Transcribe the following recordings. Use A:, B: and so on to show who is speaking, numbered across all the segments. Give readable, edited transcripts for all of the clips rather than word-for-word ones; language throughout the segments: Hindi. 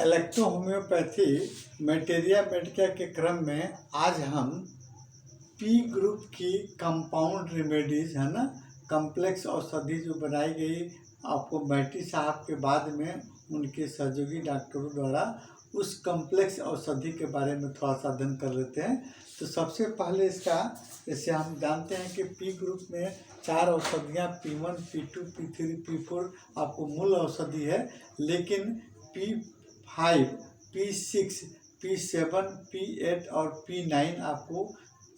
A: इलेक्ट्रो होम्योपैथी मेटेरिया मेडिका के क्रम में आज हम पी ग्रुप की कंपाउंड रेमेडीज है ना, कम्प्लेक्स औषधि जो बनाई गई आपको मैटी साहब के बाद में उनके सहयोगी डॉक्टरों द्वारा उस कम्प्लेक्स औषधि के बारे में थोड़ा सा अध्ययन कर लेते हैं। तो सबसे पहले इसका जैसे हम जानते हैं कि पी ग्रुप में 4 औषधियाँ P1, P2, P3, P4 आपको मूल औषधि है, लेकिन P5, P6, P7, P8 और P9 आपको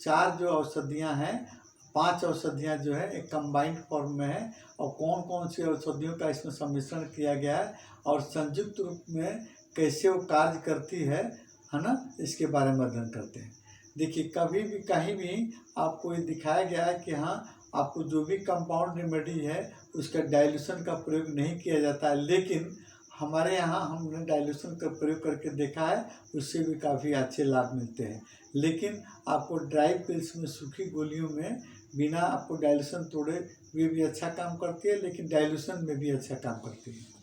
A: 4 जो औषधियाँ हैं, 5 औषधियाँ जो है एक कंबाइंड फॉर्म में है। और कौन कौन सी औषधियों का इसमें सम्मिश्रण किया गया है और संयुक्त रूप में कैसे वो कार्य करती है ना, इसके बारे में अध्ययन करते हैं। देखिए, कभी भी कहीं भी आपको ये दिखाया गया है कि हाँ, आपको जो भी कंपाउंड रेमेडी है उसका डाइल्यूशन का प्रयोग नहीं किया जाता है, लेकिन हमारे यहाँ हमने डाइल्यूशन का प्रयोग करके देखा है, उससे भी काफ़ी अच्छे लाभ मिलते हैं। लेकिन आपको ड्राई पिल्स में, सूखी गोलियों में बिना आपको डाइल्यूशन तोड़े वे भी अच्छा काम करती है, लेकिन डाइल्यूशन में भी अच्छा काम करती है।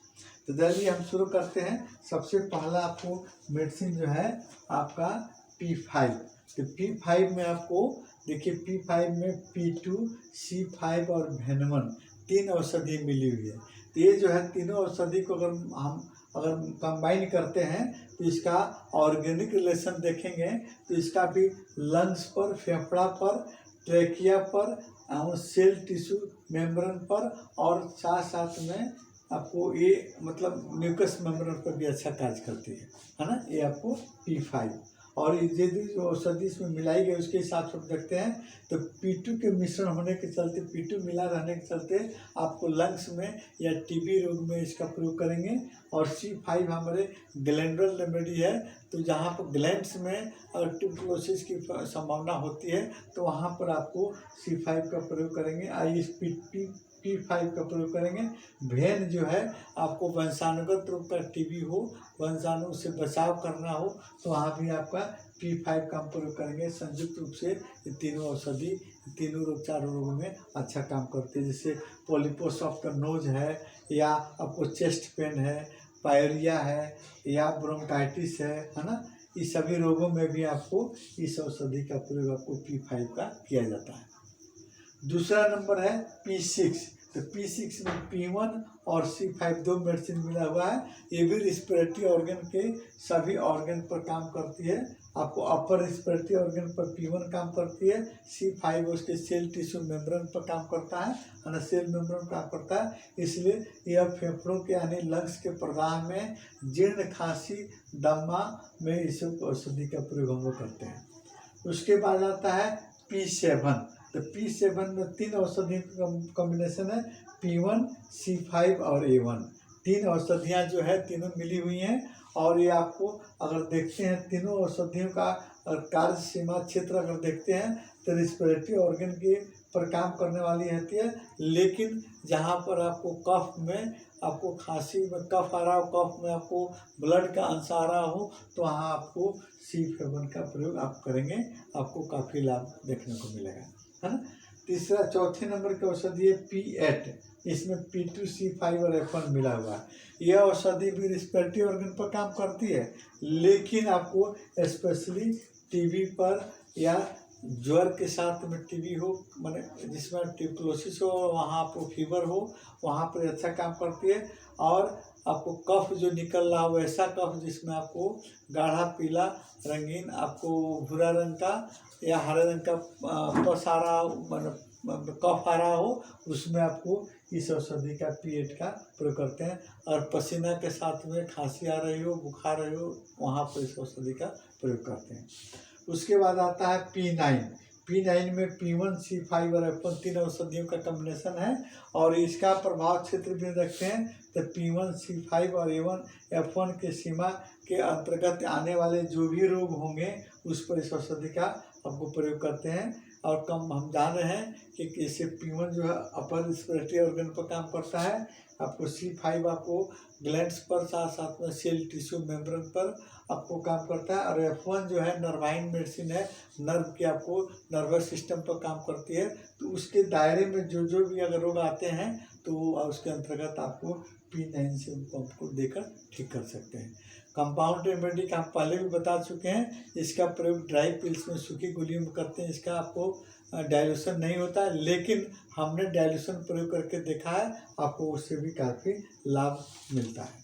A: तो चलिए हम शुरू करते हैं। सबसे पहला आपको मेडिसिन जो है आपका P5। तो P5 में आपको देखिए, P5 में P2, C5 और वेनमन 3 औषधि मिली हुई है। तो ये जो है तीनों औषधि को अगर कंबाइन करते हैं तो इसका ऑर्गेनिक रिलेशन देखेंगे तो इसका भी लंग्स पर, फेफड़ा पर, ट्रेकिया पर, सेल टिश्यू मेम्ब्रेन पर और साथ साथ में आपको ये मतलब म्यूकस मेम्ब्रेन पर भी अच्छा कार्य करती है ना। ये आपको P5 और ये जो औषधि इसमें मिलाई गई उसके हिसाब से देखते हैं तो P2 के मिश्रण होने के चलते, P2 मिला रहने के चलते आपको लंग्स में या टीबी रोग में इसका प्रयोग करेंगे। और C5 हमारे ग्लैंडुलर रेमेडी है, तो जहाँ पर ग्लैंड्स में अगर ट्यूबरकुलोसिस की संभावना होती है तो वहाँ पर आपको C5 का प्रयोग करेंगे। P5 का प्रयोग करेंगे। वेन जो है आपको वंशानुगत रूप का टीबी हो, वंशाणु से बचाव करना हो तो वहाँ भी आपका P5 का प्रयोग करेंगे। संयुक्त रूप से ये तीनों औषधि तीनों रोग, 4 रोगों में अच्छा काम करते हैं। जैसे पॉलिपोस ऑफ द नोज है, या आपको चेस्ट पेन है, पायरिया है, या ब्रोंकाइटिस है ना, इस सभी रोगों में भी आपको इस औषधि का प्रयोग आपको P5 का किया जाता है। दूसरा नंबर है P6। तो P6 में P1 और C5 2 मेडिसिन मिला हुआ है। ये भी रिस्पिरेटरी ऑर्गन के सभी ऑर्गन पर काम करती है। आपको अपर रिस्पिरेटरी ऑर्गन पर P1 काम करती है, C5 उसके सेल टिश्यू मेम्ब्रेन पर काम करता है ना, सेल मेम्ब्रेन काम करता है। इसलिए यह फेफड़ों के यानी लंग्स के प्रदाह में, जीर्ण, खांसी, दमा में इस औषधि का प्रयोग हम लोग करते हैं। उसके बाद आता है P7। तो P7 में 3 औषधि का कॉम्बिनेशन है, P1, C5 और A1। 3 औषधियाँ जो है तीनों मिली हुई हैं। और ये आपको अगर देखते हैं तीनों औषधियों का कार्य सीमा क्षेत्र अगर देखते हैं तो रिस्पिरेटरी ऑर्गन के पर काम करने वाली रहती है, लेकिन जहाँ पर आपको कफ में, आपको खांसी में कफ आ रहा हो, कफ में आपको ब्लड का अंश आ रहा हो तो वहाँ आपको C7 का प्रयोग आप करेंगे, आपको काफ़ी लाभ देखने को मिलेगा, है ना। तीसरा, चौथे नंबर की औषधि है P8। इसमें P2, C5 और F1 मिला हुआ है। यह औषधि भी रिस्पिरेटरी ऑर्गन पर काम करती है, लेकिन आपको स्पेशली टीबी पर या ज्वर के साथ में टीबी हो, माने जिसमें ट्यूबरकुलोसिस हो, वहाँ आपको फीवर हो, वहाँ पर अच्छा काम करती है। और आपको कफ जो निकल रहा हो, वैसा कफ जिसमें आपको गाढ़ा पीला रंगीन, आपको भूरा रंग का या हरे रंग का पस आ रहा हो, कफ आ रहा हो, उसमें आपको इस औषधि का P8 का प्रयोग करते हैं। और पसीना के साथ में खांसी आ रही हो, बुखार रही हो, वहाँ पर इस औषधि का प्रयोग करते हैं। उसके बाद आता है P9। P9 में P1, C5 और F1 3 औषधियों का कॉम्बिनेशन है। और इसका प्रभाव क्षेत्र भी रखते हैं तो P1, C5 और A1, F1 के सीमा के अंतर्गत आने वाले जो भी रोग होंगे उस पर इस औषधि का आपको प्रयोग करते हैं। और कम हम जान रहे हैं कि इससे P1 जो है अपर रिस्पिरेटरी ऑर्गन पर काम करता है, आपको C5 आपको ग्लैंड्स पर, साथ साथ में सेल टिश्यू मेम्ब्रेन पर आपको काम करता है। और F1 जो है नर्वाइन मेडिसिन है, नर्व के आपको नर्वस सिस्टम पर काम करती है। तो उसके दायरे में जो भी अगर रोग आते हैं तो उसके अंतर्गत आपको P9 से उनको आपको देकर ठीक कर सकते हैं। कंपाउंड रेमेडी का हम पहले भी बता चुके हैं, इसका प्रयोग ड्राई पिल्स में, सूखी गोलियों में करते हैं। इसका आपको डाइल्यूशन नहीं होता है, लेकिन हमने डाइल्यूशन प्रयोग करके देखा है, आपको उससे भी काफ़ी लाभ मिलता है।